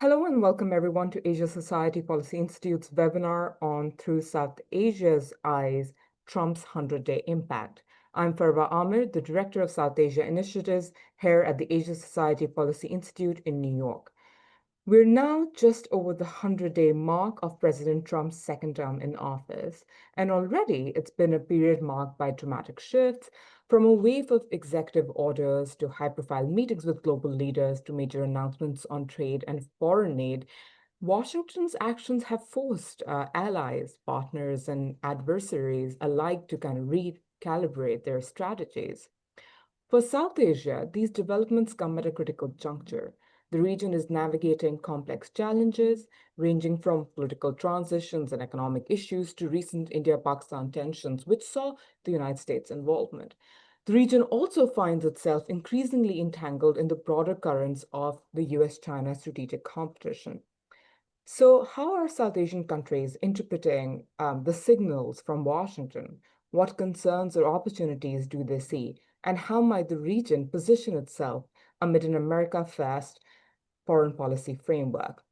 Hello and welcome everyone to Asia Society Policy Institute's webinar on Through South Asia's Eyes, Trump's 100-Day Impact. I'm Farwa Aamer, the Director of South Asia Initiatives here at the Asia Society Policy Institute in New York. We're now just over the 100-day mark of President Trump's second term in office, and already it's been a period marked by dramatic shifts, from a wave of executive orders to high-profile meetings with global leaders to major announcements on trade and foreign aid. Washington's actions have forced allies, partners, and adversaries alike to kind of recalibrate their strategies. For South Asia, these developments come at a critical juncture. The region is navigating complex challenges, ranging from political transitions and economic issues to recent India-Pakistan tensions, which saw the United States involvement. The region also finds itself increasingly entangled in the broader currents of the US-China strategic competition. So, how are South Asian countries interpreting the signals from Washington? What concerns or opportunities do they see? And how might the region position itself amid an America First foreign policy framework?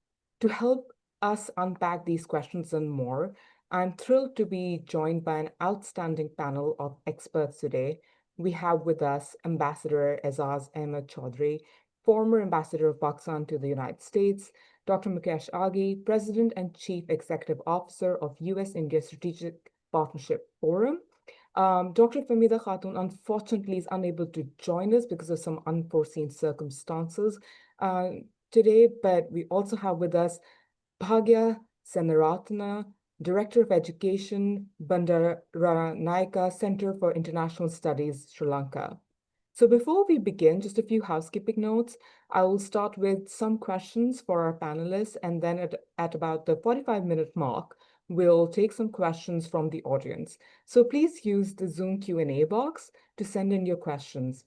To help us unpack these questions and more, I'm thrilled to be joined by an outstanding panel of experts today. We have with us Ambassador Aizaz Ahmad Chaudhry, former Ambassador of Pakistan to the United States, Dr. Mukesh Aghi, President and Chief Executive Officer of US-India Strategic Partnership Forum. Dr. Famida Khatun, unfortunately, is unable to join us because of some unforeseen circumstances today, but we also have with us Bhagya Senaratne, Director of Education, Bandaranaike Centre for International Studies, Sri Lanka. So before we begin, just a few housekeeping notes. I will start with some questions for our panelists, and then at about the 45-minute mark, we'll take some questions from the audience. So please use the Zoom Q&A box to send in your questions.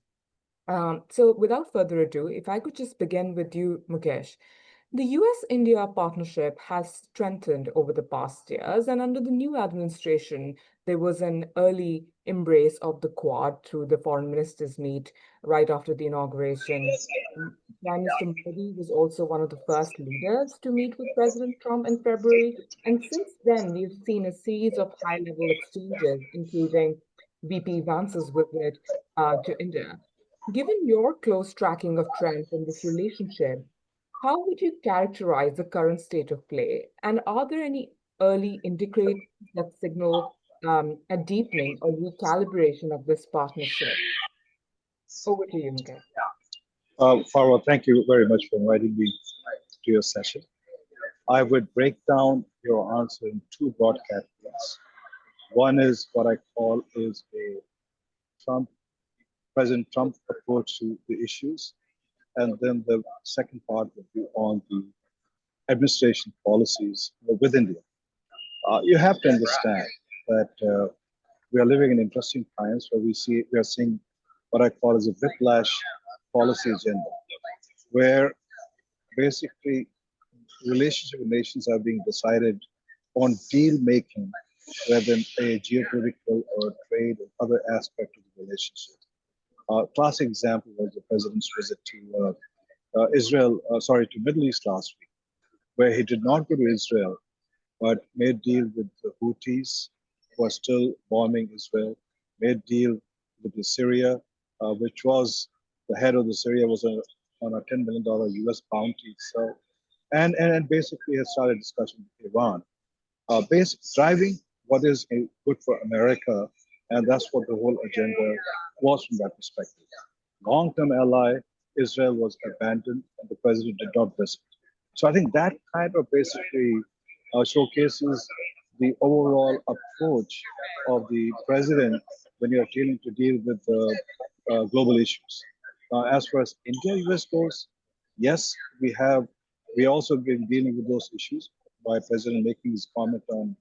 So without further ado, if I could just begin with you, Mukesh. The US-India partnership has strengthened over the past years, and under the new administration, there was an early embrace of the Quad through the foreign ministers' meet right after the inauguration. Prime Minister Modi was also one of the first leaders to meet with President Trump in February, and since then, we've seen a series of high-level exchanges, including VP Vance's visit to India. Given your close tracking of trends in this relationship, how would you characterize the current state of play? And are there any early indicators that signal a deepening or recalibration of this partnership? Over to you, Mukesh. Farwa, thank you very much for inviting me to your session. I would break down your answer in two broad categories. One is what I call is a President Trump approach to the issues. And then the second part would be on the administration policies with India. You have to understand that we are living in interesting times where we are seeing what I call as a whiplash policy agenda, where basically relationship with nations are being decided on deal making rather than a geopolitical or trade or other aspect of the relationship. Classic example was the president's visit to to Middle East last week, where he did not go to Israel, but made deal with the Houthis, who are still bombing Israel, made deal with the Syria, which was the head of the Syria was on a $10 million US bounty. So, and basically has started discussion with Iran, driving what is good for America, and that's what the whole agenda was from that perspective. Long-term ally, Israel was abandoned, and the president did not visit. So I think that kind of basically showcases the overall approach of the president when you're dealing with global issues. As far as India-US goes, yes, we also been dealing with those issues by President making his comment on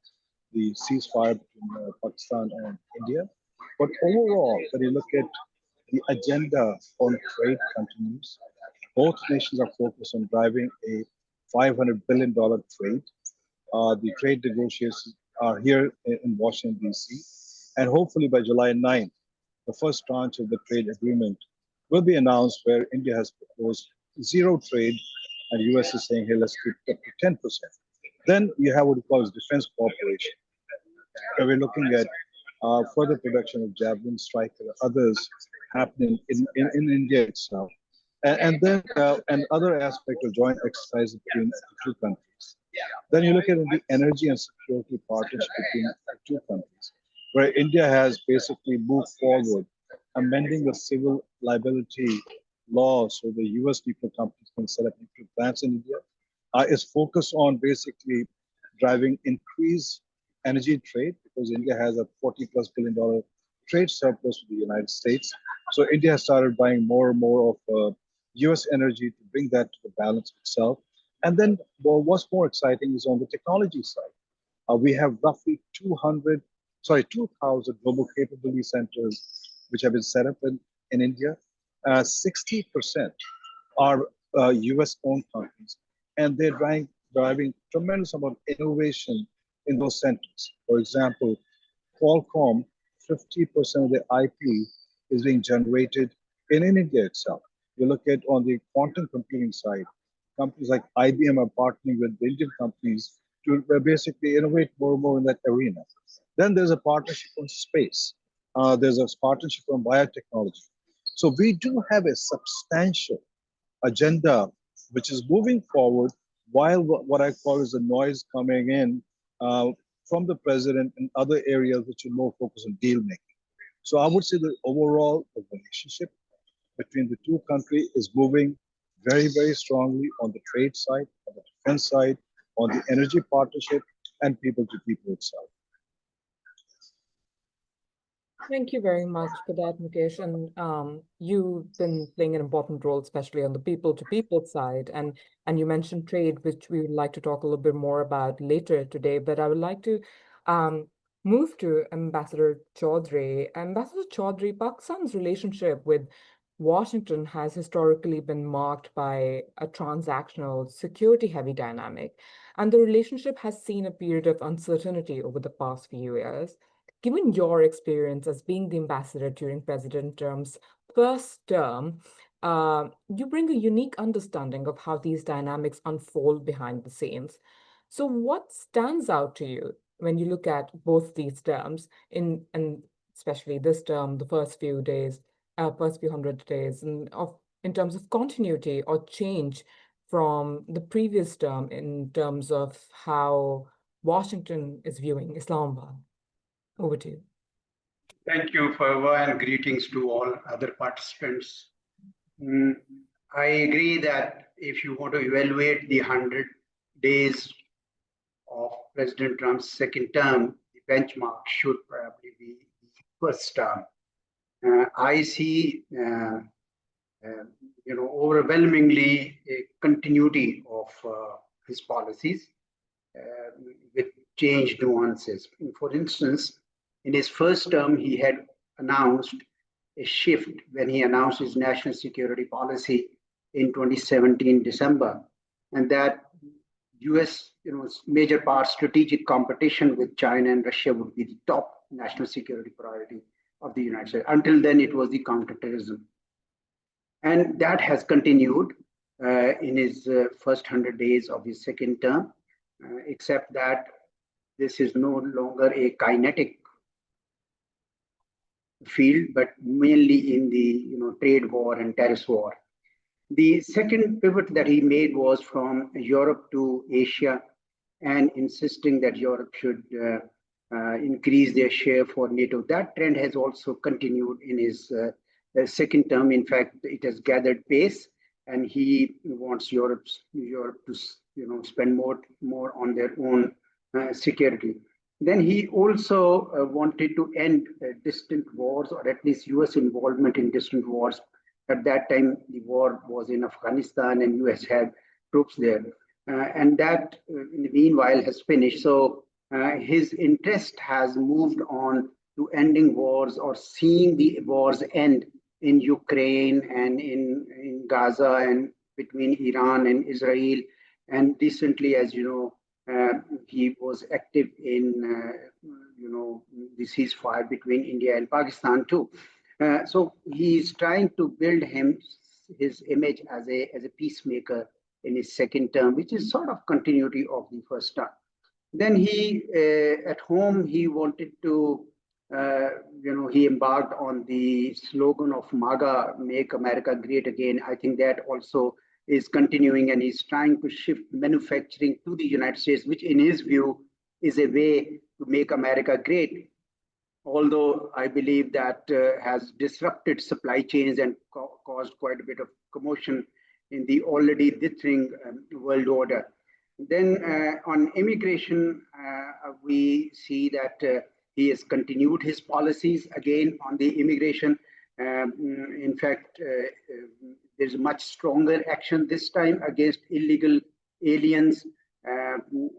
the ceasefire between Pakistan and India. But overall, when you look at the agenda on trade continues, both nations are focused on driving a $500 billion trade. The trade negotiations are here in Washington, D.C. And hopefully by July 9th, the first tranche of the trade agreement will be announced, where India has proposed zero trade and US is saying, hey, let's keep it up to 10%. Then you have what we call as defense cooperation, where we're looking at further production of Javelin, Striker, and others happening in India itself. And then another aspect of joint exercise between the two countries. Then you look at the energy and security partnership between the two countries, where India has basically moved forward, amending the civil liability law so the US nuclear companies can set up nuclear plants in India. Is focused on basically driving increased energy trade because India has a $40+ billion trade surplus with the United States. So India has started buying more and more of US energy to bring that to the balance itself. And then what's more exciting is on the technology side. We have roughly 2,000 global capability centers which have been set up in India. 60% are US owned companies, and they're driving tremendous amount of innovation in those centers. For example, Qualcomm, 50% of the IP is being generated in India itself. You look at on the quantum computing side, companies like IBM are partnering with the Indian companies to basically innovate more and more in that arena. Then there's a partnership on space. There's a partnership on biotechnology. So we do have a substantial agenda which is moving forward while what I call is the noise coming in from the president and other areas which are more focused on deal making. So I would say that overall the relationship between the two countries is moving very, very strongly on the trade side, on the defense side, on the energy partnership, and people to people itself. Thank you very much for that, Mukesh. And you've been playing an important role, especially on the people-to-people side. And you mentioned trade, which we would like to talk a little bit more about later today. But I would like to move to Ambassador Chaudhry. Ambassador Chaudhry, Pakistan's relationship with Washington has historically been marked by a transactional, security-heavy dynamic. And the relationship has seen a period of uncertainty over the past few years. Given your experience as being the ambassador during President Trump's first term, you bring a unique understanding of how these dynamics unfold behind the scenes. So what stands out to you when you look at both these terms, and especially this term, the first few days, first few 100 days, and in terms of continuity or change from the previous term in terms of how Washington is viewing Islamabad? Over to you. Thank you, Farwa, and greetings to all other participants. I agree that if you want to evaluate the 100 days of President Trump's second term, the benchmark should probably be the first term. I see, overwhelmingly a continuity of his policies with changed nuances. For instance, in his first term, he had announced a shift when he announced his national security policy in 2017 December, and that US, major part strategic competition with China and Russia would be the top national security priority of the United States. Until then, it was the counterterrorism, and that has continued in his first 100 days of his second term, except that this is no longer a kinetic field, but mainly in the trade war and terrorist war. The second pivot that he made was from Europe to Asia, and insisting that Europe should increase their share for NATO. That trend has also continued in his second term. In fact, it has gathered pace, and he wants Europe to spend more on their own security. Then he also wanted to end distant wars, or at least US involvement in distant wars. At that time, the war was in Afghanistan and US had troops there. And that, in the meanwhile, has finished. So his interest has moved on to ending wars or seeing the wars end in Ukraine and in Gaza and between Iran and Israel. And recently, as you know, he was active in the ceasefire between India and Pakistan too. So he's trying to build his image as a peacemaker in his second term, which is sort of continuity of the first term. Then he, at home, he wanted to, he embarked on the slogan of MAGA, Make America Great Again. I think that also is continuing, and he's trying to shift manufacturing to the United States, which in his view is a way to make America great. Although I believe that has disrupted supply chains and caused quite a bit of commotion in the already dithering world order. Then on immigration, we see that he has continued his policies again on the immigration. In fact, there's much stronger action this time against illegal aliens.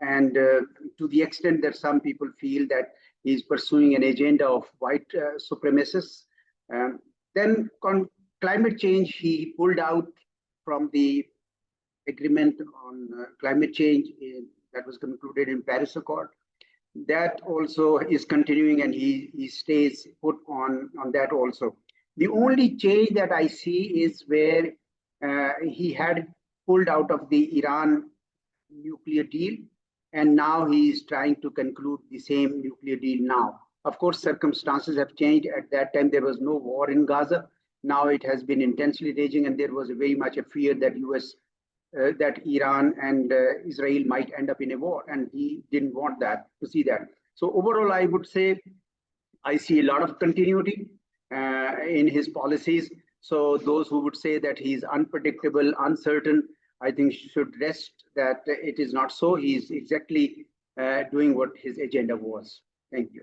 And to the extent that some people feel that he's pursuing an agenda of white supremacists. Then on climate change, he pulled out from the agreement on climate change that was concluded in Paris Accord. That also is continuing, and he stays put on that also. The only change that I see is where he had pulled out of the Iran nuclear deal, and now he is trying to conclude the same nuclear deal now. Of course, circumstances have changed. At that time, there was no war in Gaza. Now it has been intensely raging, and there was very much a fear that that Iran and Israel might end up in a war, and he didn't want that to see that. So overall, I would say I see a lot of continuity in his policies. So those who would say that he's unpredictable, uncertain, I think should rest that it is not so. He's exactly doing what his agenda was. Thank you.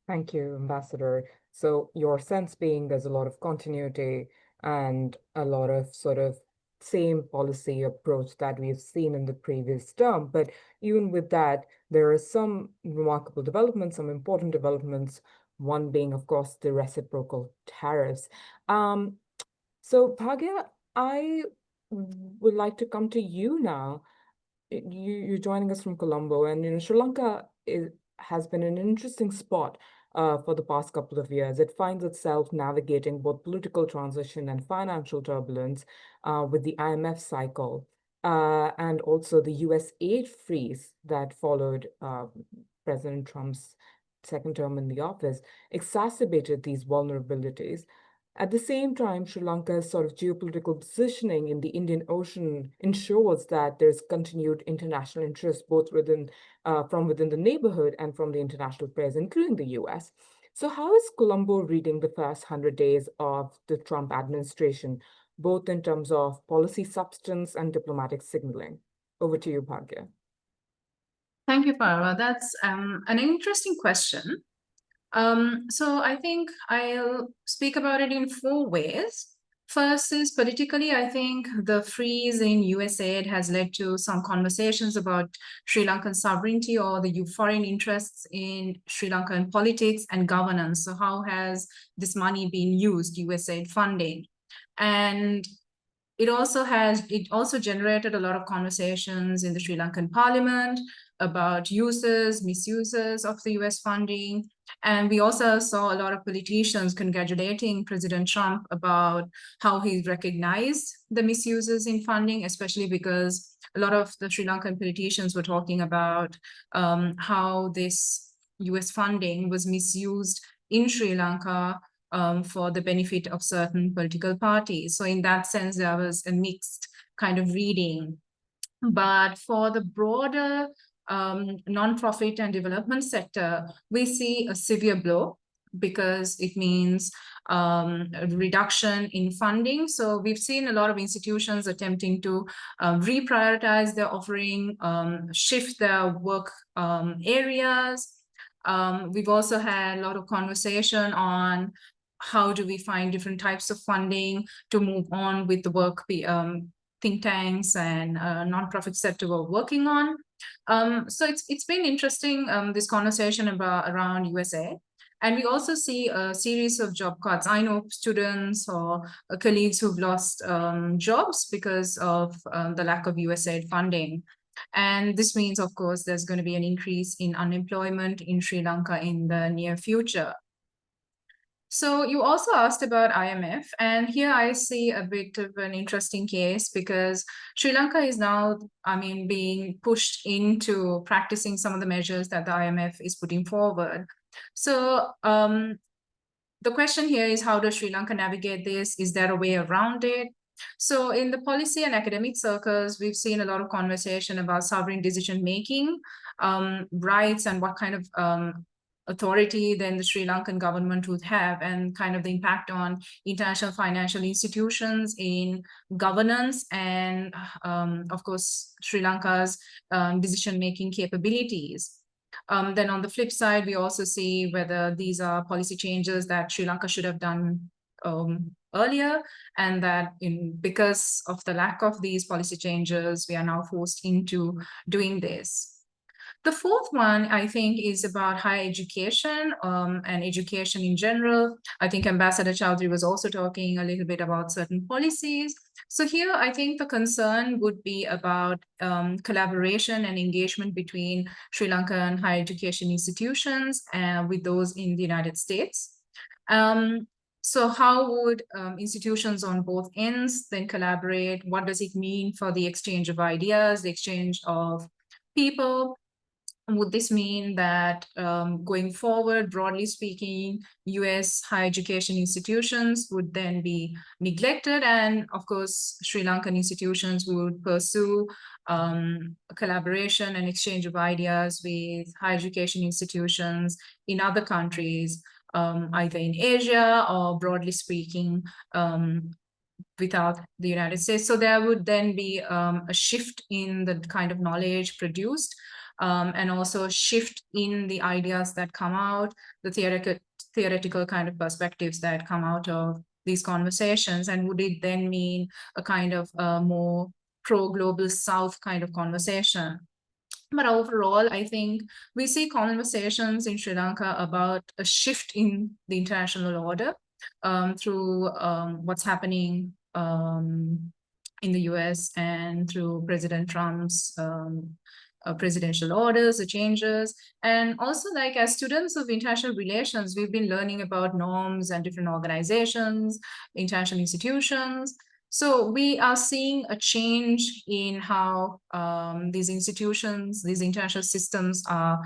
Thank you, Ambassador. So your sense being there's a lot of continuity and a lot of sort of same policy approach that we've seen in the previous term. But even with that, there are some remarkable developments, some important developments, one being, of course, the reciprocal tariffs. So Bhagya, I would like to come to you now. You're joining us from Colombo, and Sri Lanka has been an interesting spot for the past couple of years. It finds itself navigating both political transition and financial turbulence with the IMF cycle and also the US aid freeze that followed President Trump's second term in the office, exacerbated these vulnerabilities. At the same time, Sri Lanka's sort of geopolitical positioning in the Indian Ocean ensures that there's continued international interest, both from within the neighborhood and from the international press, including the US. So how is Colombo reading the first 100 days of the Trump administration, both in terms of policy substance and diplomatic signaling? Over to you, Bhagya. Thank you, Farwa. That's an interesting question. So I think I'll speak about it in 4 ways. First is politically, I think the freeze in USAID has led to some conversations about Sri Lankan sovereignty or the foreign interests in Sri Lankan politics and governance. So how has this money been used, USAID funding? And it also generated a lot of conversations in the Sri Lankan parliament about uses, misuses of the US funding. And we also saw a lot of politicians congratulating President Trump about how he recognized the misuses in funding, especially because a lot of the Sri Lankan politicians were talking about how this US funding was misused in Sri Lanka for the benefit of certain political parties. So in that sense, there was a mixed kind of reading. But for the broader nonprofit and development sector, we see a severe blow because it means a reduction in funding. So we've seen a lot of institutions attempting to reprioritize their offering, shift their work areas. We've also had a lot of conversation on how do we find different types of funding to move on with the work think tanks and nonprofit sector were working on. So it's been interesting, this conversation around USA. And we also see a series of job cuts. I know students or colleagues who've lost jobs because of the lack of USAID funding. And this means, of course, there's going to be an increase in unemployment in Sri Lanka in the near future. So you also asked about IMF, and here I see a bit of an interesting case because Sri Lanka is now, being pushed into practicing some of the measures that the IMF is putting forward. So the question here is, how does Sri Lanka navigate this? Is there a way around it? So in the policy and academic circles, we've seen a lot of conversation about sovereign decision making rights and what kind of authority then the Sri Lankan government would have, and kind of the impact on international financial institutions in governance and of course Sri Lanka's decision-making capabilities. Then on the flip side, we also see whether these are policy changes that Sri Lanka should have done earlier, and that because of the lack of these policy changes, we are now forced into doing this. The fourth one, I think, is about higher education and education in general. I think Ambassador Chaudhry was also talking a little bit about certain policies. So here, I think the concern would be about collaboration and engagement between Sri Lankan higher education institutions with those in the United States. So how would institutions on both ends then collaborate? What does it mean for the exchange of ideas, the exchange of people? Would this mean that going forward, broadly speaking, US higher education institutions would then be neglected? And of course, Sri Lankan institutions would pursue collaboration and exchange of ideas with higher education institutions in other countries, either in Asia or broadly speaking, without the United States. So there would then be a shift in the kind of knowledge produced, and also a shift in the ideas that come out, the theoretical kind of perspectives that come out of these conversations. And would it then mean a kind of more pro-global South kind of conversation? But overall, I think we see conversations in Sri Lanka about a shift in the international order through what's happening in the US and through President Trump's presidential orders, the changes. And also, like, as students of international relations, we've been learning about norms and different organizations, international institutions. So we are seeing a change in how these institutions, these international systems are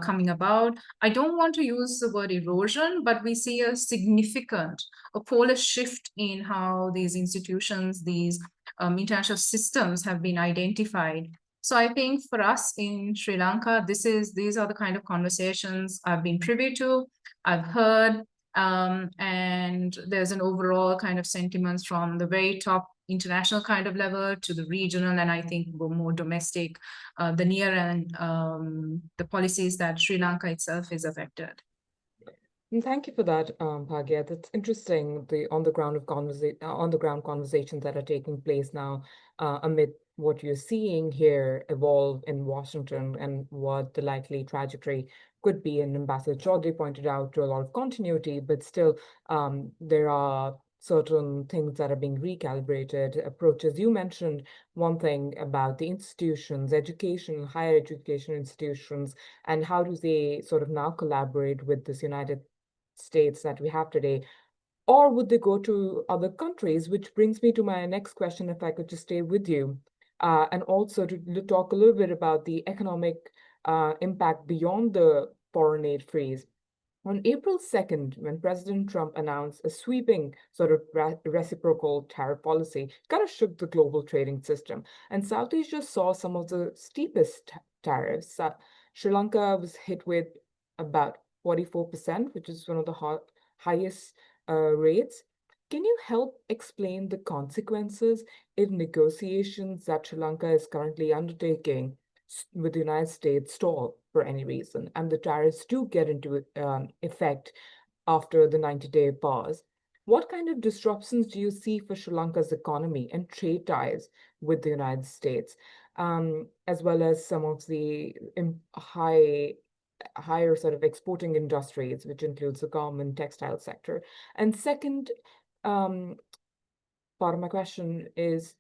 coming about. I don't want to use the word erosion, but we see a significant, a polar shift in how these institutions, these international systems have been identified. So I think for us in Sri Lanka, these are the kind of conversations I've been privy to, I've heard, and there's an overall kind of sentiments from the very top international kind of level to the regional, and I think more domestic, the near and the policies that Sri Lanka itself is affected. And thank you for that, Bhagya. That's interesting, the on-the-ground conversations that are taking place now amid what you're seeing here evolve in Washington and what the likely trajectory could be. And Ambassador Chaudhry pointed out to a lot of continuity, but still there are certain things that are being recalibrated, approaches. You mentioned one thing about the institutions, education, higher education institutions, and how do they sort of now collaborate with this United States that we have today, or would they go to other countries? Which brings me to my next question, if I could just stay with you, and also to talk a little bit about the economic impact beyond the foreign aid freeze. On April 2nd, when President Trump announced a sweeping sort of reciprocal tariff policy, kind of shook the global trading system. And South Asia saw some of the steepest tariffs. Sri Lanka was hit with about 44%, which is one of the highest rates. Can you help explain the consequences if negotiations that Sri Lanka is currently undertaking with the United States stall for any reason, and the tariffs do get into effect after the 90-day pause? What kind of disruptions do you see for Sri Lanka's economy and trade ties with the United States, as well as some of the higher sort of exporting industries, which includes the garment textile sector? And second, part of my question is,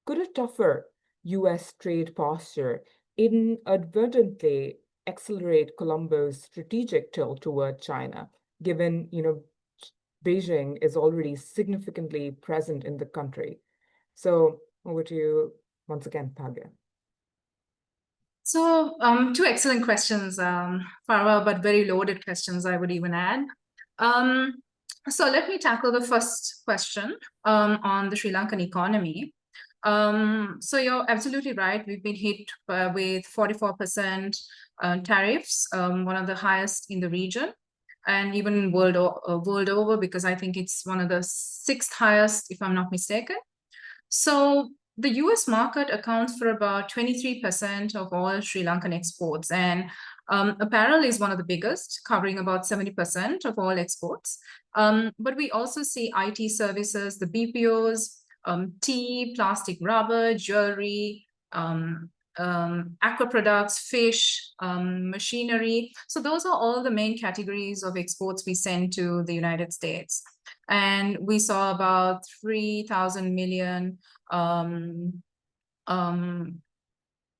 could a tougher US trade posture inadvertently accelerate Colombo's strategic tilt toward China, given, Beijing is already significantly present in the country. So over to you once again, Bhagya. So two excellent questions, Farwa, but very loaded questions, I would even add. So let me tackle the first question on the Sri Lankan economy. So you're absolutely right. We've been hit with 44% tariffs, one of the highest in the region, and even world over, because I think it's one of the 6th highest, if I'm not mistaken. So the US market accounts for about 23% of all Sri Lankan exports, and apparel is one of the biggest, covering about 70% of all exports. But we also see IT services, the BPOs, tea, plastic, rubber, jewelry, aqua products, fish, machinery. So those are all the main categories of exports we send to the United States. And we saw about 3,000 million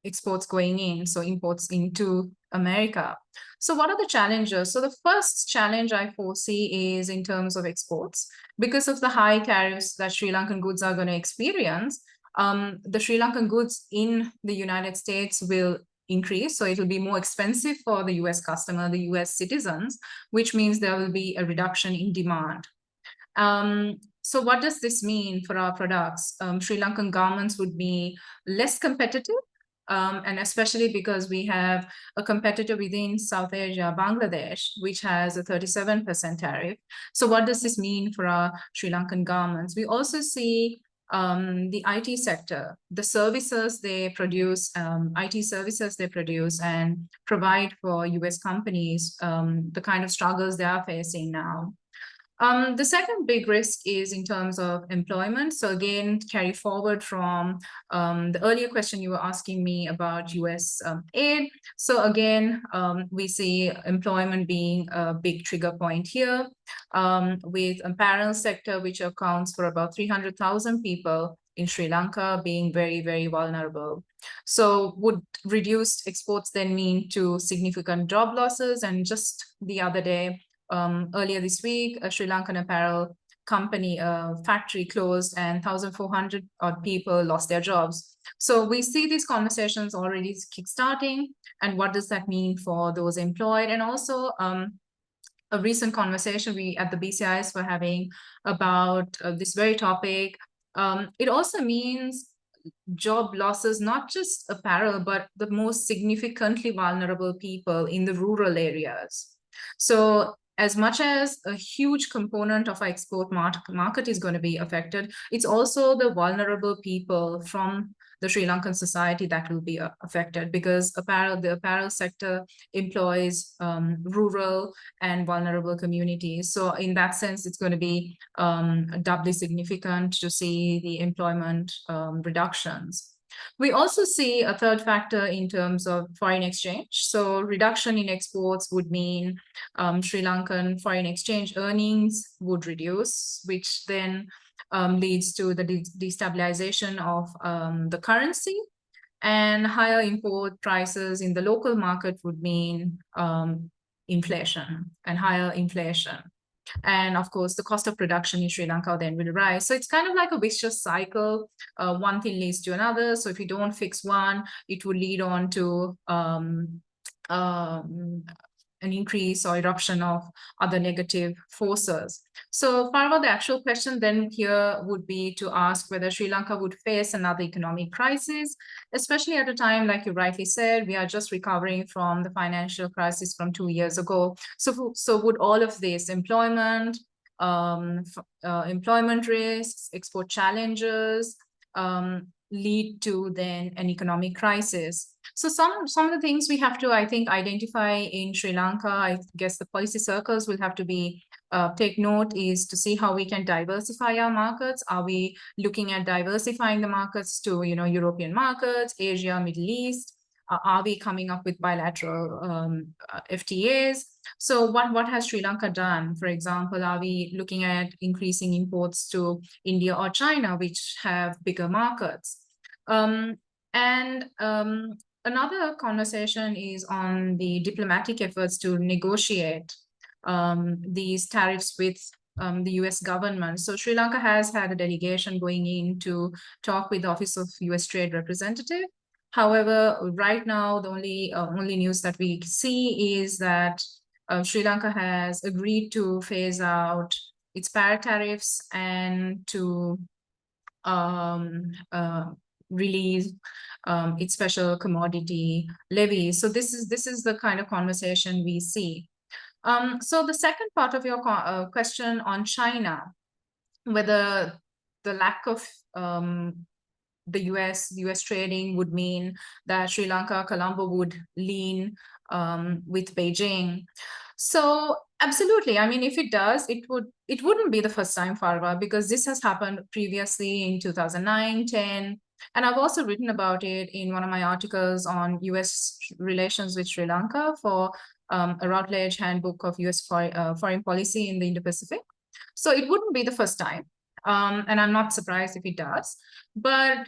exports going in, so imports into America. So what are the challenges? So the first challenge I foresee is in terms of exports. Because of the high tariffs that Sri Lankan goods are going to experience, the Sri Lankan goods in the United States will increase. So it will be more expensive for the US customer, the US citizens, which means there will be a reduction in demand. So what does this mean for our products? Sri Lankan garments would be less competitive, and especially because we have a competitor within South Asia, Bangladesh, which has a 37% tariff. So what does this mean for our Sri Lankan garments? We also see the IT sector, the services they produce, IT services they produce and provide for US companies, the kind of struggles they are facing now. The second big risk is in terms of employment. So again, carry forward from the earlier question you were asking me about US aid. So again, we see employment being a big trigger point here, with apparel sector, which accounts for about 300,000 people in Sri Lanka being very, very vulnerable. So would reduced exports then mean to significant job losses? And just the other day, earlier this week, a Sri Lankan apparel company factory closed and 1,400 odd people lost their jobs. So we see these conversations already kickstarting. And what does that mean for those employed? And also a recent conversation we at the BCIS were having about this very topic. It also means job losses, not just apparel, but the most significantly vulnerable people in the rural areas. So as much as a huge component of our export market is going to be affected, it's also the vulnerable people from the Sri Lankan society that will be affected, because the apparel sector employs rural and vulnerable communities. So in that sense, it's going to be doubly significant to see the employment reductions. We also see a third factor in terms of foreign exchange. So reduction in exports would mean Sri Lankan foreign exchange earnings would reduce, which then leads to the destabilization of the currency. And higher import prices in the local market would mean inflation and higher inflation. And of course, the cost of production in Sri Lanka then will rise. So it's kind of like a vicious cycle. One thing leads to another. So if you don't fix one, it will lead on to an increase or eruption of other negative forces. So Farwa, the actual question then here would be to ask whether Sri Lanka would face another economic crisis, especially at a time, like you rightly said, we are just recovering from the financial crisis from 2 years ago. So would all of this employment, employment risks, export challenges, lead to then an economic crisis? So some of the things we have to, I think, identify in Sri Lanka, I guess the policy circles will have to be take note is to see how we can diversify our markets. Are we looking at diversifying the markets to, European markets, Asia, Middle East? Are we coming up with bilateral FTAs? So what has Sri Lanka done? For example, are we looking at increasing imports to India or China, which have bigger markets? Another conversation is on the diplomatic efforts to negotiate these tariffs with the US government. So Sri Lanka has had a delegation going in to talk with the Office of US Trade Representative. However, right now, the only news that we see is that Sri Lanka has agreed to phase out its para-tariffs and to release its special commodity levies. So this is the kind of conversation we see. So the second part of your question on China, whether the lack of the US trading would mean that Sri Lanka, Colombo would lean with Beijing. So absolutely. I mean, if it does, it wouldn't be the first time, Farwa, because this has happened previously in 2009, 10. And I've also written about it in one of my articles on US relations with Sri Lanka for a Routledge Handbook of US Foreign Policy in the Indo-Pacific. So it wouldn't be the first time. And I'm not surprised if it does. But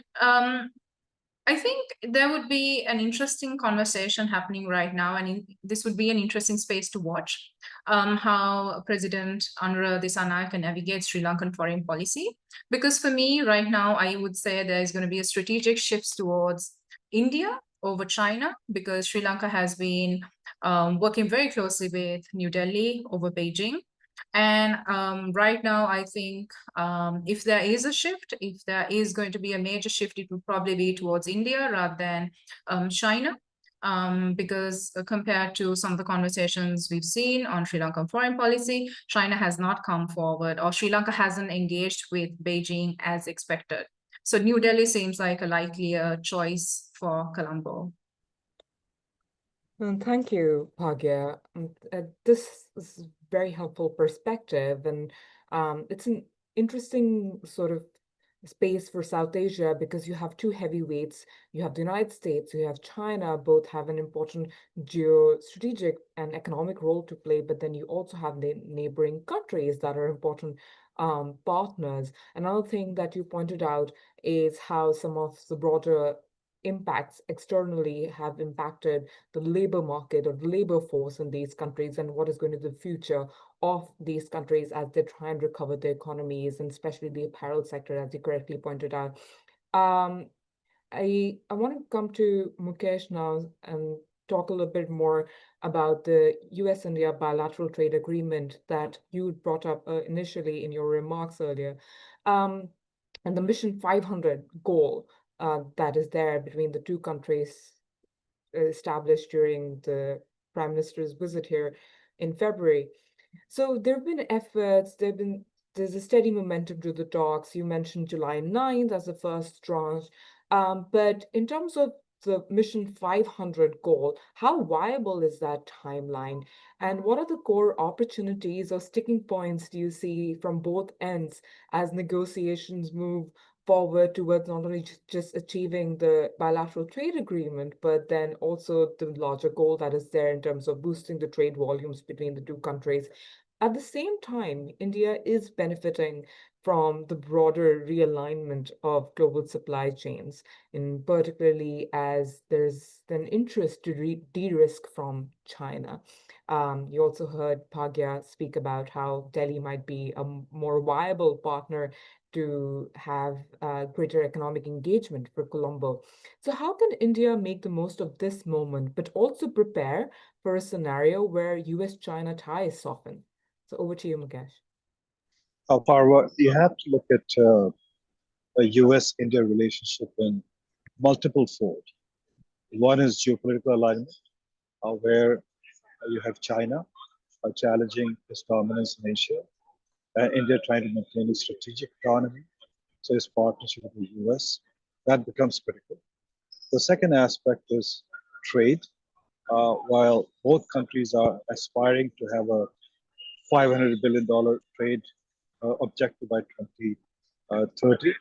I think there would be an interesting conversation happening right now, and this would be an interesting space to watch how President Anura Dissanayake navigates Sri Lankan foreign policy. Because for me, right now, I would say there is going to be a strategic shift towards India over China, because Sri Lanka has been working very closely with New Delhi over Beijing. And right now, I think if there is a shift, if there is going to be a major shift, it will probably be towards India rather than China. Because compared to some of the conversations we've seen on Sri Lankan foreign policy, China has not come forward, or Sri Lanka hasn't engaged with Beijing as expected. So New Delhi seems like a likelier choice for Colombo. Thank you, Bhagya. This is very helpful perspective, and it's an interesting sort of space for South Asia because you have two heavyweights. You have the United States, you have China, both have an important geostrategic and economic role to play, but then you also have the neighboring countries that are important partners. Another thing that you pointed out is how some of the broader impacts externally have impacted the labor market or the labor force in these countries, and what is going to be the future of these countries as they try and recover their economies, and especially the apparel sector, as you correctly pointed out. I want to come to Mukesh now and talk a little bit more about the US-India bilateral trade agreement that you brought up initially in your remarks earlier, and the Mission 500 goal that is there between the two countries established during the Prime Minister's visit here in February. So there have been efforts, there's a steady momentum to the talks. You mentioned July 9th as the first tranche. But in terms of the Mission 500 goal, how viable is that timeline? And what are the core opportunities or sticking points do you see from both ends as negotiations move forward towards not only just achieving the bilateral trade agreement, but then also the larger goal that is there in terms of boosting the trade volumes between the two countries? At the same time, India is benefiting from the broader realignment of global supply chains, in particularly as there's an interest to de-risk from China. You also heard Bhagya speak about how Delhi might be a more viable partner to have greater economic engagement for Colombo. So how can India make the most of this moment, but also prepare for a scenario where US-China ties soften? So over to you, Mukesh. Farwa, you have to look at a US-India relationship in multiple fold. One is geopolitical alignment, where you have China challenging its dominance in Asia, India trying to maintain its strategic autonomy, so its partnership with the US, that becomes critical. The second aspect is trade. While both countries are aspiring to have a $500 billion trade objective by 2030,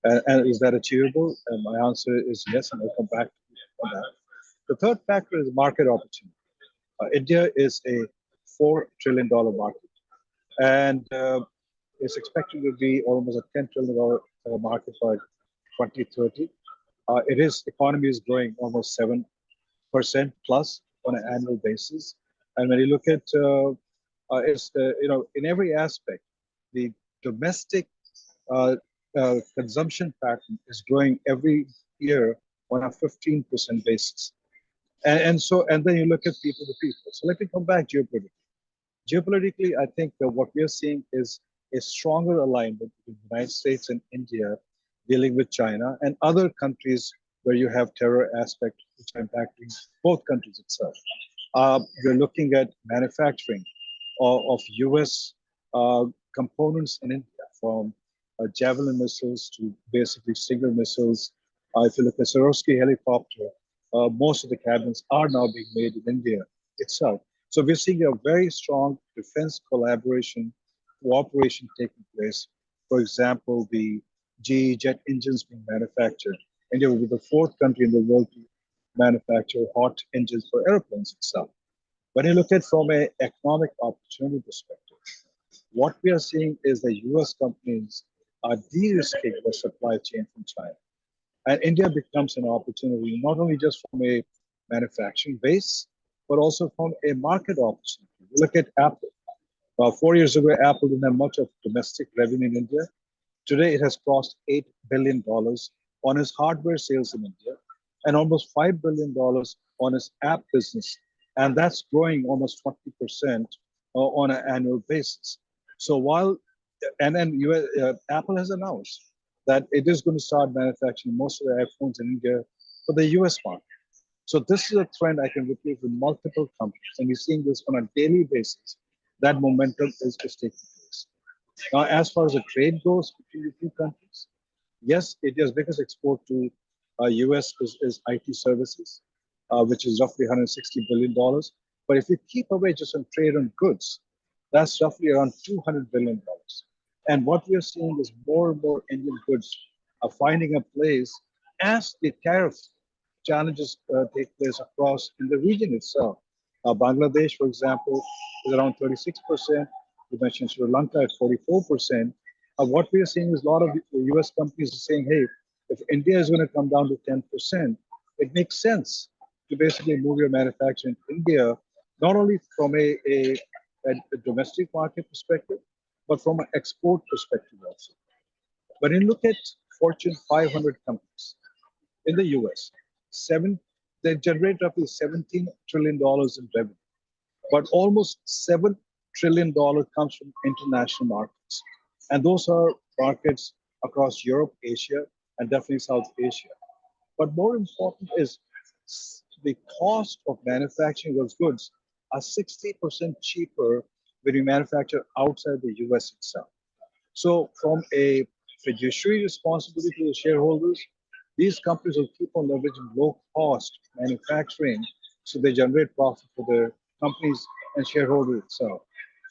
and is that achievable? And my answer is yes, and I'll come back on that. The third factor is market opportunity. India is a $4 trillion market, and it's expected to be almost a $10 trillion market by 2030. Economy is growing almost 7% plus on an annual basis, and when you look at in every aspect, the domestic consumption pattern is growing every year on a 15% basis. And then you look at people to people. So let me come back geopolitically. Geopolitically, I think that what we are seeing is a stronger alignment between the United States and India dealing with China and other countries where you have terror aspect which are impacting both countries itself. We're looking at manufacturing of US components in India, from Javelin missiles to basically Stinger missiles. If you look at Swarovski helicopter, most of the cabins are now being made in India itself. So we're seeing a very strong defense collaboration, cooperation taking place. For example, the GE jet engines being manufactured. India will be the fourth country in the world to manufacture hot engines for airplanes itself. When you look at from an economic opportunity perspective, what we are seeing is the US companies are de-risking the supply chain from China. And India becomes an opportunity, not only just from a manufacturing base, but also from a market opportunity. Look at Apple. 4 years ago, Apple didn't have much of domestic revenue in India. Today, it has crossed $8 billion on its hardware sales in India and almost $5 billion on its app business. And that's growing almost 20% on an annual basis. So and then Apple has announced that it is going to start manufacturing most of the iPhones in India for the US market. So this is a trend I can repeat with multiple companies, and we're seeing this on a daily basis. That momentum is taking place. Now, as far as the trade goes between the two countries, yes, it is biggest export to US is IT services, which is roughly $160 billion. But if you keep away just on trade on goods, that's roughly around $200 billion. And what we are seeing is more and more Indian goods are finding a place as the tariff challenges take place across in the region itself. Bangladesh, for example, is around 36%. You mentioned Sri Lanka at 44%. What we are seeing is a lot of US companies are saying, hey, if India is going to come down to 10%, it makes sense to basically move your manufacturing to India, not only from a domestic market perspective, but from an export perspective also. When you look at Fortune 500 companies in the US, they generate roughly $17 trillion in revenue, but almost $7 trillion comes from international markets. And those are markets across Europe, Asia, and definitely South Asia. But more important is the cost of manufacturing those goods are 60% cheaper when you manufacture outside the US itself. So from a fiduciary responsibility to the shareholders, these companies will keep on leveraging low-cost manufacturing so they generate profit for their companies and shareholders itself.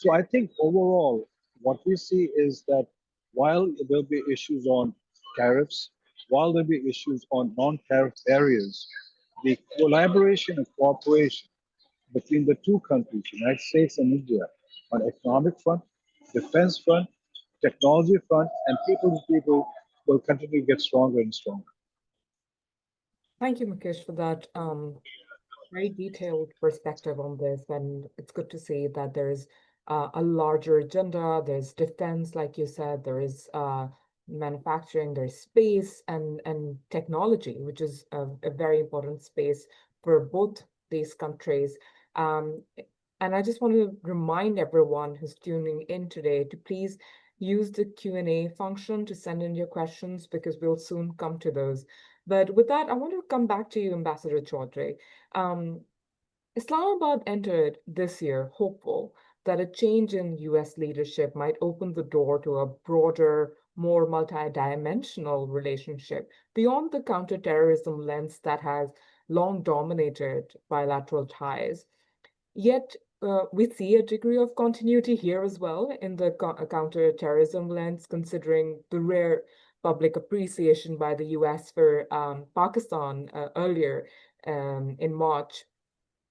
So I think overall, what we see is that while there'll be issues on tariffs, while there'll be issues on non-tariff barriers, the collaboration and cooperation between the two countries, United States and India, on economic front, defense front, technology front, and people to people will continue to get stronger and stronger. Thank you, Mukesh, for that very detailed perspective on this. And it's good to see that there's a larger agenda. There's defense, like you said, there is manufacturing, there's space and technology, which is a very important space for both these countries. And I just want to remind everyone who's tuning in today to please use the Q&A function to send in your questions, because we'll soon come to those. But with that, I want to come back to you, Ambassador Chaudhry. Islamabad entered this year hopeful that a change in US leadership might open the door to a broader, more multidimensional relationship beyond the counterterrorism lens that has long dominated bilateral ties. Yet, we see a degree of continuity here as well in the counterterrorism lens, considering the rare public appreciation by the US for Pakistan earlier in March,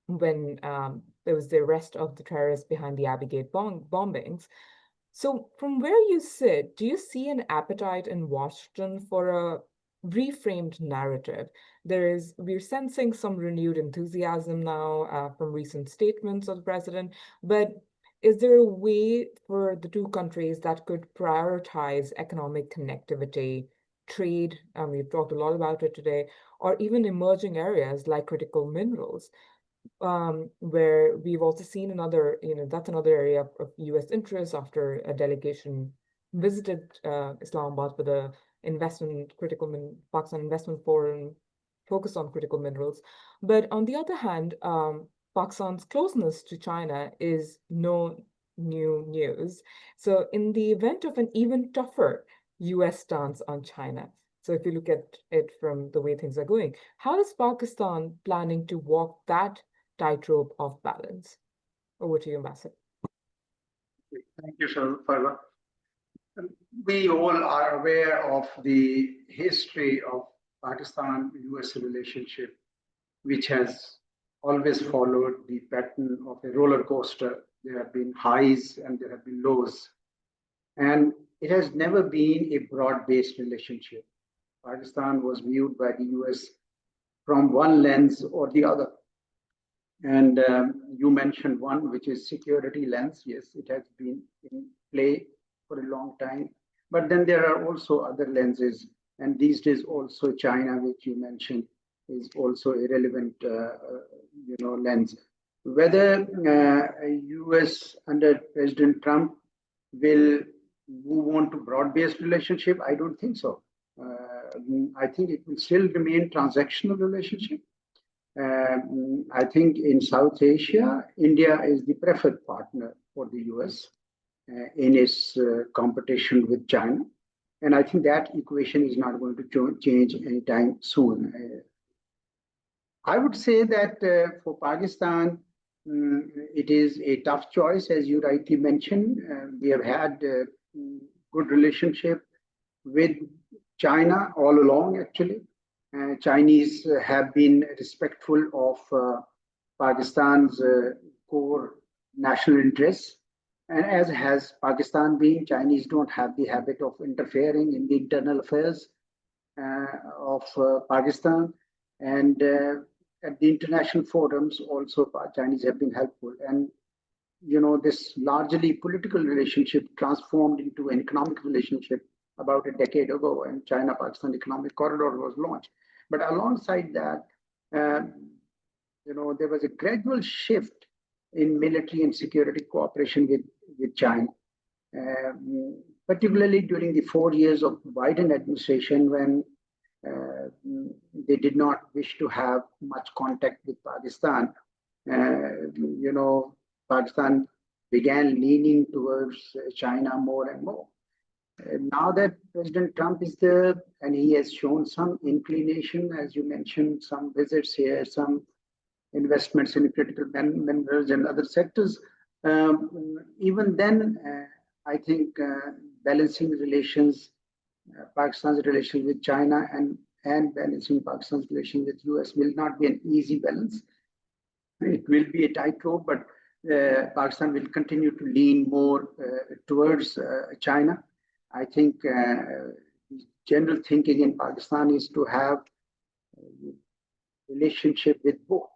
when there was the arrest of the terrorists behind the Abbey Gate bombings. So from where you sit, do you see an appetite in Washington for a reframed narrative? We're sensing some renewed enthusiasm now from recent statements of the president, but is there a way for the two countries that could prioritize economic connectivity, trade, we've talked a lot about it today, or even emerging areas like critical minerals, where we've also seen another, that's another area of US interest after a delegation visited Islamabad for the Pakistan Investment Forum focused on critical minerals. But on the other hand, Pakistan's closeness to China is no new news. So in the event of an even tougher US stance on China, so if you look at it from the way things are going, how is Pakistan planning to walk that tightrope of balance? Over to you, Ambassador. Thank you, Farwa. We all are aware of the history of Pakistan-US relationship, which has always followed the pattern of a roller coaster. There have been highs and there have been lows. And it has never been a broad-based relationship. Pakistan was viewed by the US from one lens or the other. And you mentioned one, which is security lens. Yes, it has been in play for a long time. But then there are also other lenses. And these days also China, which you mentioned, is also a relevant lens. Whether US under President Trump will move on to broad-based relationship, I don't think so. I think it will still remain transactional relationship. I think in South Asia, India is the preferred partner for the US in its competition with China. And I think that equation is not going to change anytime soon. I would say that for Pakistan, it is a tough choice, as you rightly mentioned. We have had a good relationship with China all along, actually. Chinese have been respectful of Pakistan's core national interests. And as has Pakistan been, Chinese don't have the habit of interfering in the internal affairs of Pakistan. And at the international forums, also Chinese have been helpful. And, this largely political relationship transformed into an economic relationship about a decade ago, and China-Pakistan Economic Corridor was launched. But alongside that, there was a gradual shift in military and security cooperation with China, particularly during the 4 years of Biden administration, when they did not wish to have much contact with Pakistan. Pakistan began leaning towards China more and more. Now that President Trump is there and he has shown some inclination, as you mentioned, some visits here, some investments in critical minerals and other sectors, even then, I think balancing relations, Pakistan's relation with China and balancing Pakistan's relation with US will not be an easy balance. It will be a tightrope, but Pakistan will continue to lean more towards China. I think general thinking in Pakistan is to have a relationship with both.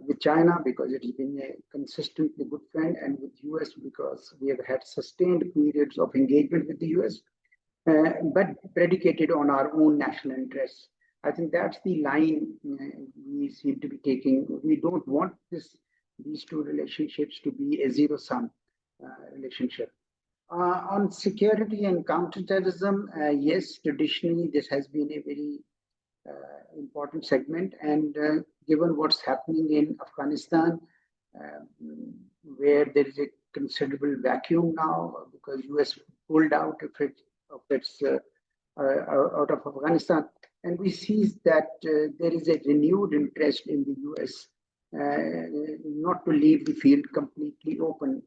With China, because it has been a consistently good friend, and with US, because we have had sustained periods of engagement with the US, but predicated on our own national interests. I think that's the line we seem to be taking. We don't want these two relationships to be a zero-sum relationship. On security and counterterrorism, yes, traditionally this has been a very important segment, and given what's happening in Afghanistan, where there is a considerable vacuum now because US pulled out out of Afghanistan, and we see that there is a renewed interest in the US not to leave the field completely open.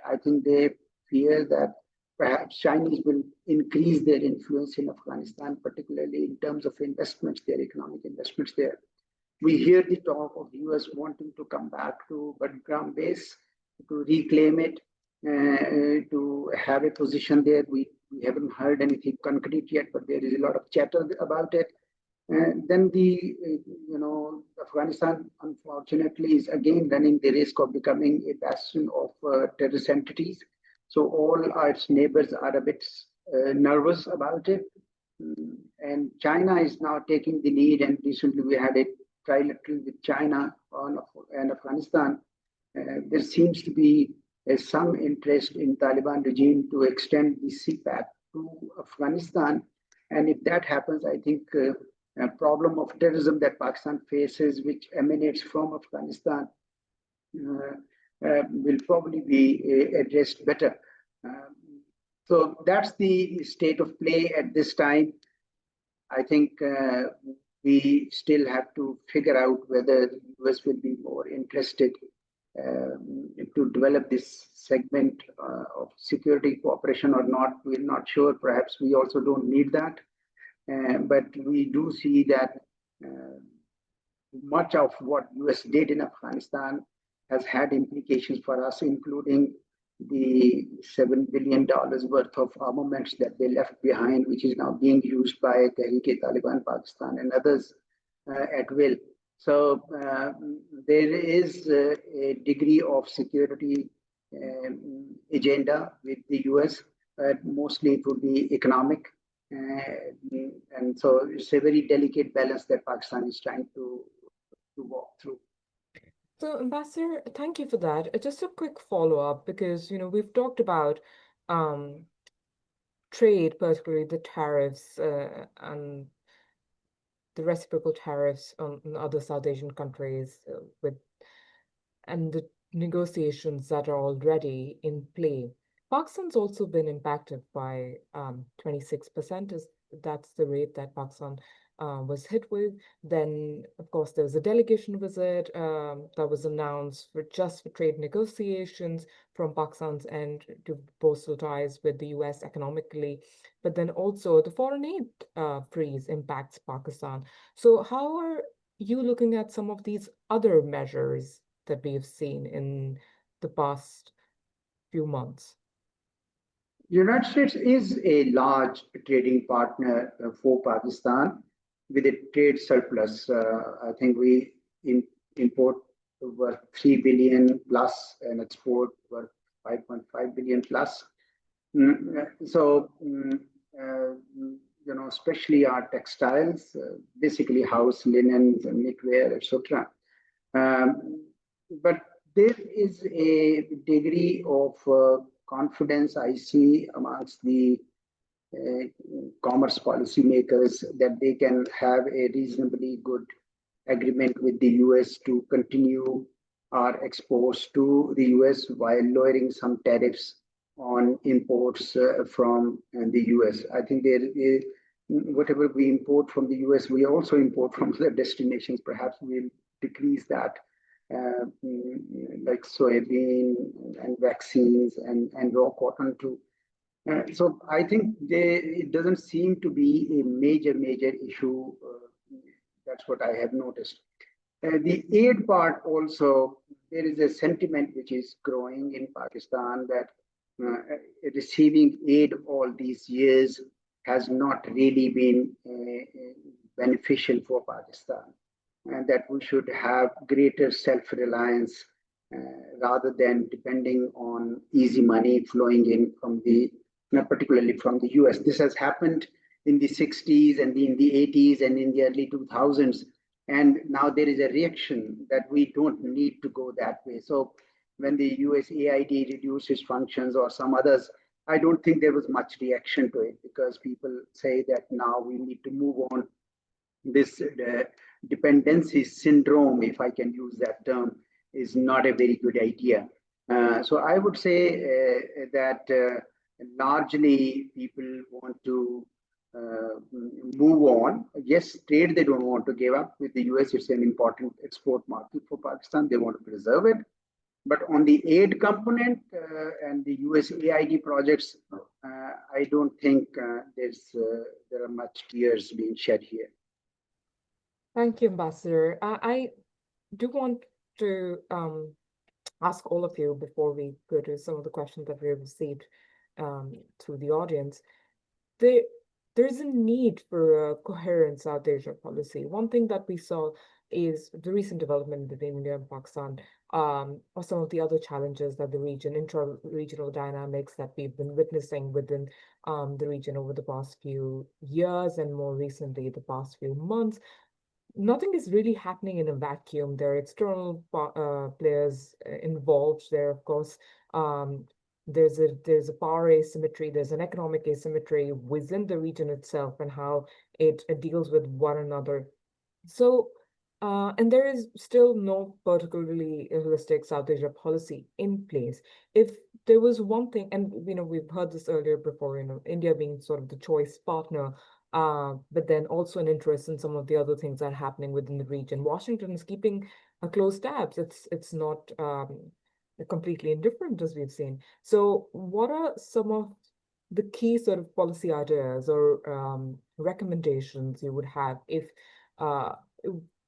I think they fear that perhaps Chinese will increase their influence in Afghanistan, particularly in terms of investments, their economic investments there. We hear the talk of the US wanting to come back to Bagram base, to reclaim it, to have a position there. We haven't heard anything concrete yet, but there is a lot of chatter about it. Then Afghanistan, unfortunately, is again running the risk of becoming a bastion of terrorist entities. So all its neighbors are a bit nervous about it. And China is now taking the lead. And recently we had a trilateral with China and Afghanistan. There seems to be some interest in Taliban regime to extend the CPAC to Afghanistan. And if that happens, I think a problem of terrorism that Pakistan faces, which emanates from Afghanistan, will probably be addressed better. So that's the state of play at this time. I think we still have to figure out whether the US will be more interested to develop this segment of security cooperation or not. We're not sure. Perhaps we also don't need that. But we do see that much of what US did in Afghanistan has had implications for us, including the $7 billion worth of armaments that they left behind, which is now being used by Tehreek-e-Taliban Pakistan and others at will. So there is a degree of security agenda with the US. Mostly it would be economic. And so it's a very delicate balance that Pakistan is trying to walk through. So, Ambassador, thank you for that. Just a quick follow-up, because we've talked about trade, particularly the tariffs and the reciprocal tariffs on other South Asian countries and the negotiations that are already in play. Pakistan's also been impacted by 26%. That's the rate that Pakistan was hit with. Then, of course, there was a delegation visit that was announced for trade negotiations from Pakistan's end to bolster ties with the US economically. But then also the foreign aid freeze impacts Pakistan. So how are you looking at some of these other measures that we have seen in the past few months? The United States is a large trading partner for Pakistan with a trade surplus. I think we import worth 3 billion plus and export worth 5.5 billion plus. So, especially our textiles, basically house linens and knitwear, etc. But there is a degree of confidence I see amongst the commerce policymakers that they can have a reasonably good agreement with the US to continue our exports to the US while lowering some tariffs on imports from the US. I think there is, whatever we import from the US, we also import from other destinations. Perhaps we'll decrease that, like soybean and vaccines and raw cotton too. So I think it doesn't seem to be a major issue. That's what I have noticed. The aid part also, there is a sentiment which is growing in Pakistan that receiving aid all these years has not really been beneficial for Pakistan, and that we should have greater self-reliance rather than depending on easy money flowing in from particularly from the US. This has happened in the 60s and in the 80s and in the early 2000s. And now there is a reaction that we don't need to go that way. So when the USAID reduced its functions or some others, I don't think there was much reaction to it because people say that now we need to move on. This dependency syndrome, if I can use that term, is not a very good idea. So I would say that largely people want to move on. Yes, trade they don't want to give up with the US. It's an important export market for Pakistan. They want to preserve it. But on the aid component and the USAID projects, I don't think there are much tears being shed here. Thank you, Ambassador. I do want to ask all of you before we go to some of the questions that we have received through the audience. There's a need for a coherent South Asia policy. One thing that we saw is the recent development between India and Pakistan, or some of the other challenges that the region, intra-regional dynamics that we've been witnessing within the region over the past few years and more recently the past few months. Nothing is really happening in a vacuum. There are external players involved there, of course. Um, there's a power asymmetry, there's an economic asymmetry within the region itself and how it deals with one another. So, and there is still no particularly holistic South Asia policy in place. If there was one thing, and we've heard this earlier before, India being sort of the choice partner, but then also an interest in some of the other things that are happening within the region. Washington is keeping a close tabs. It's not completely indifferent, as we've seen. So, what are some of the key sort of policy ideas or recommendations you would have if uh,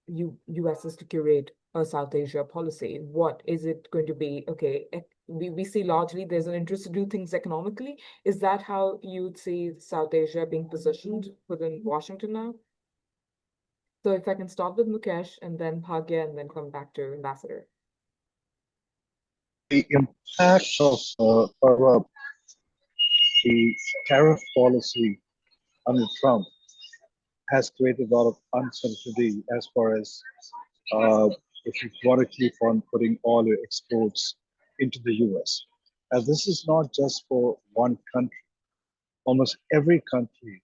US is to curate a South Asia policy? What is it going to be? Okay, we see largely there's an interest to do things economically. Is that how you'd see South Asia being positioned within Washington now? So if I can start with Mukesh and then Bhagya and then come back to Ambassador. The impact of the tariff policy under Trump has created a lot of uncertainty as far as if you want to keep on putting all your exports into the US. And this is not just for one country. Almost every country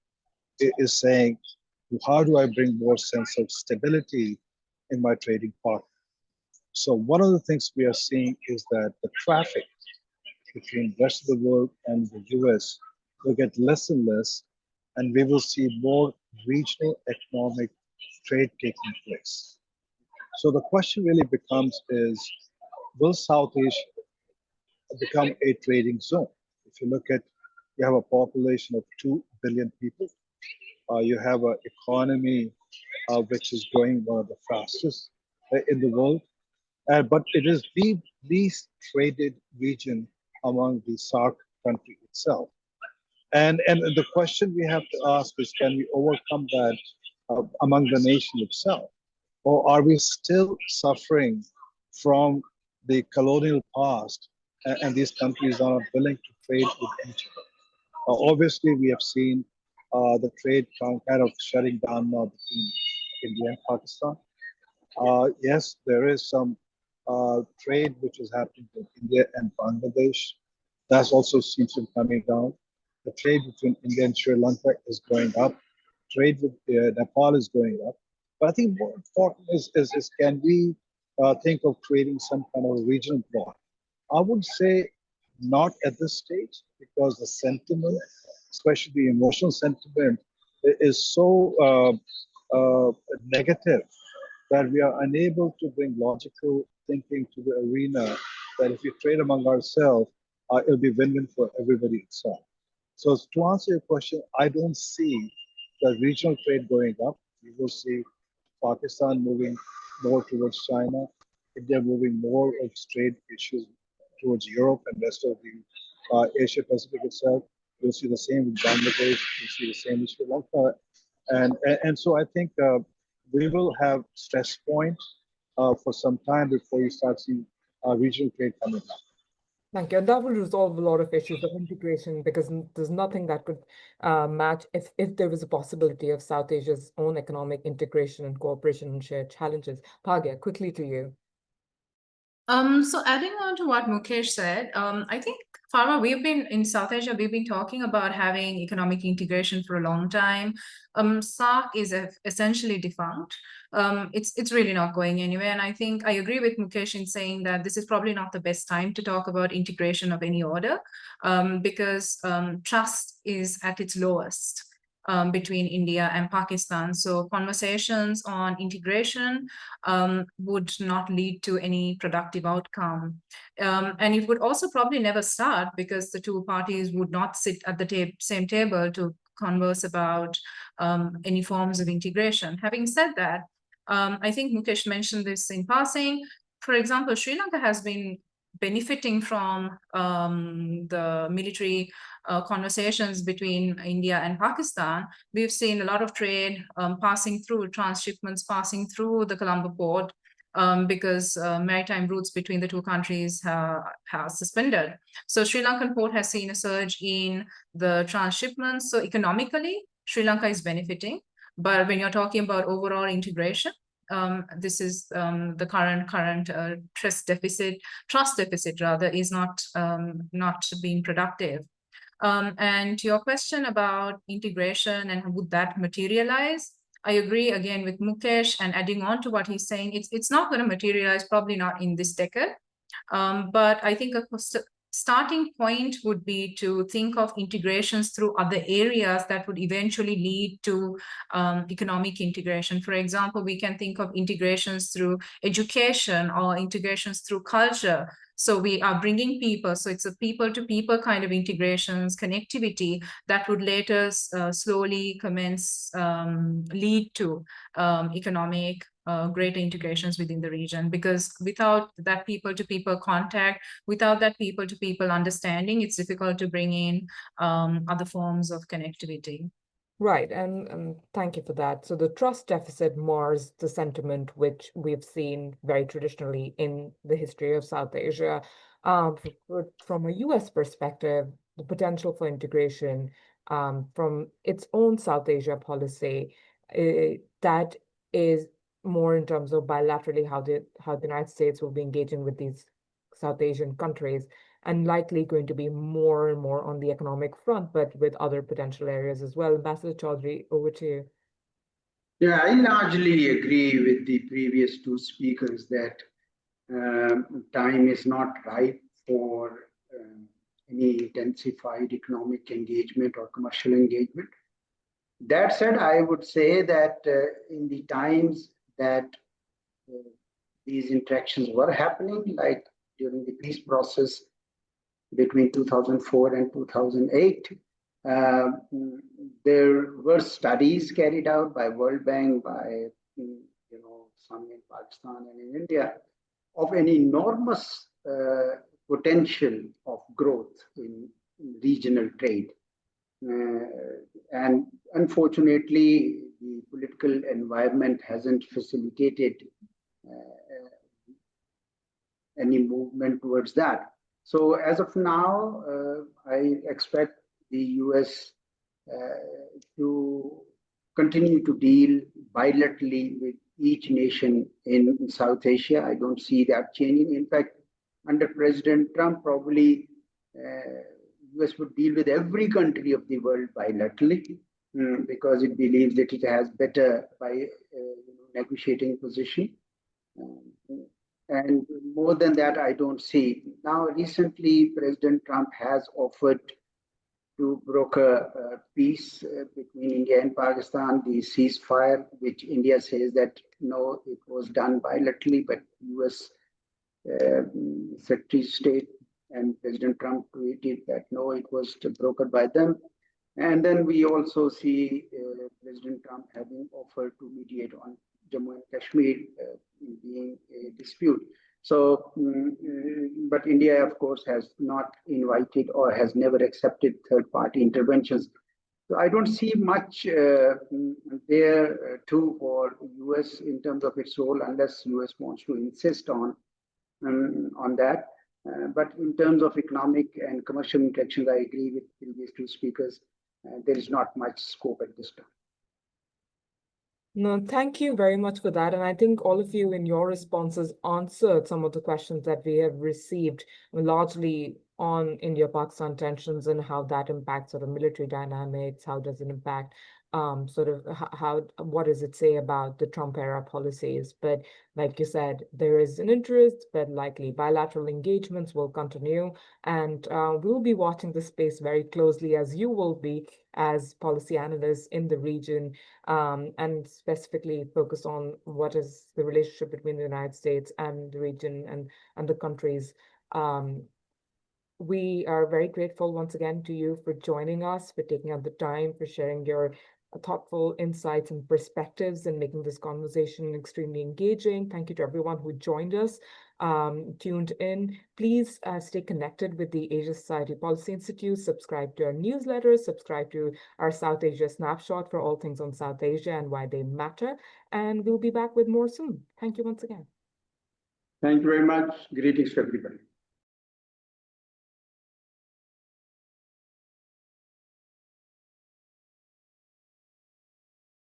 is saying, how do I bring more sense of stability in my trading partner? So one of the things we are seeing is that the traffic between the rest of the world and the US will get less and less, and we will see more regional economic trade taking place. So the question really becomes is, will South Asia become a trading zone? If you look at, you have a population of 2 billion people. You have an economy which is growing one of the fastest in the world. But it is the least traded region among the SAARC country itself. And the question we have to ask is, can we overcome that among the nation itself? Or are we still suffering from the colonial past and these countries are not willing to trade with each other? Obviously, we have seen the trade kind of shutting down now between India and Pakistan. Yes, there is some trade which is happening with India and Bangladesh. That also seems to be coming down. The trade between India and Sri Lanka is going up. Trade with Nepal is going up. But I think more important is can we think of creating some kind of regional bloc? I would say not at this stage because the sentiment, especially the emotional sentiment, is so negative that we are unable to bring logical thinking to the arena that if we trade among ourselves, it'll be win-win for everybody itself. So to answer your question, I don't see the regional trade going up. We will see Pakistan moving more towards China, India moving more of trade issues towards Europe and rest of the Asia Pacific itself. You'll see the same with Bangladesh. You'll see the same with Sri Lanka, and so I think we will have stress points for some time before you start seeing regional trade coming up. Thank you. And that will resolve a lot of issues of integration because there's nothing that could match if there was a possibility of South Asia's own economic integration and cooperation and shared challenges. Bhagya, quickly to you. So adding on to what Mukesh said, I think, Farwa, in South Asia, we've been talking about having economic integration for a long time. SAARC is essentially defunct. It's really not going anywhere. And I think I agree with Mukesh in saying that this is probably not the best time to talk about integration of any order because trust is at its lowest. Between India and Pakistan. So conversations on integration would not lead to any productive outcome. And it would also probably never start because the two parties would not sit at the same table to converse about any forms of integration. Having said that, I think Mukesh mentioned this in passing. For example, Sri Lanka has been benefiting from the military conversations between India and Pakistan. We've seen a lot of trade passing through, transshipments passing through the Colombo port, because maritime routes between the two countries have suspended. So Sri Lankan port has seen a surge in the transshipments. So economically, Sri Lanka is benefiting. But when you're talking about overall integration, this is the current trust deficit rather is not being productive. And to your question about integration and would that materialize, I agree again with Mukesh, and adding on to what he's saying, it's not going to materialize, probably not in this decade. But I think a starting point would be to think of integrations through other areas that would eventually lead to economic integration. For example, we can think of integrations through education or integrations through culture. So we are bringing people, so it's a people-to-people kind of integrations, connectivity that would later slowly commence, lead to economic greater integrations within the region. Because without that people-to-people contact, without that people-to-people understanding, it's difficult to bring in other forms of connectivity. Right, and thank you for that. So the trust deficit mars the sentiment which we've seen very traditionally in the history of South Asia. From a US perspective, the potential for integration from its own South Asia policy, that is more in terms of bilaterally how the United States will be engaging with these South Asian countries, and likely going to be more and more on the economic front, but with other potential areas as well. Ambassador Chaudhry, over to you. Yeah, I largely agree with the previous two speakers that time is not ripe for any intensified economic engagement or commercial engagement. That said, I would say that in the times that these interactions were happening, like during the peace process between 2004 and 2008, there were studies carried out by World Bank, by some in Pakistan and in India, of an enormous potential of growth in regional trade. And unfortunately, the political environment hasn't facilitated any movement towards that. So as of now, I expect the US to continue to deal bilaterally with each nation in South Asia. I don't see that changing. In fact, under President Trump, probably US would deal with every country of the world bilaterally because it believes that it has better by negotiating position. And more than that, I don't see. Now, recently, President Trump has offered to broker peace between India and Pakistan, the ceasefire, which India says that no, it was done bilaterally, but US Secretary of State and President Trump tweeted that no, it was brokered by them. And then we also see President Trump having offered to mediate on Jammu and Kashmir being a dispute. So, but India, of course, has not invited or has never accepted third-party interventions. So I don't see much there too for US in terms of its role, unless US wants to insist on that. But in terms of economic and commercial interactions, I agree with previous two speakers. There is not much scope at this time. No, thank you very much for that. And I think all of you in your responses answered some of the questions that we have received, largely on India-Pakistan tensions and how that impacts sort of military dynamics. How does it impact what does it say about the Trump era policies? But like you said, there is an interest, but likely bilateral engagements will continue. And we'll be watching the space very closely, as you will be as policy analysts in the region, and specifically focus on what is the relationship between the United States and the region and the countries. We are very grateful once again to you for joining us, for taking out the time, for sharing your thoughtful insights and perspectives and making this conversation extremely engaging. Thank you to everyone who joined us, tuned in. Please stay connected with the Asia Society Policy Institute, subscribe to our newsletters, subscribe to our South Asia Snapshot for all things on South Asia and why they matter. And we'll be back with more soon. Thank you once again. Thank you very much. Greetings to everybody.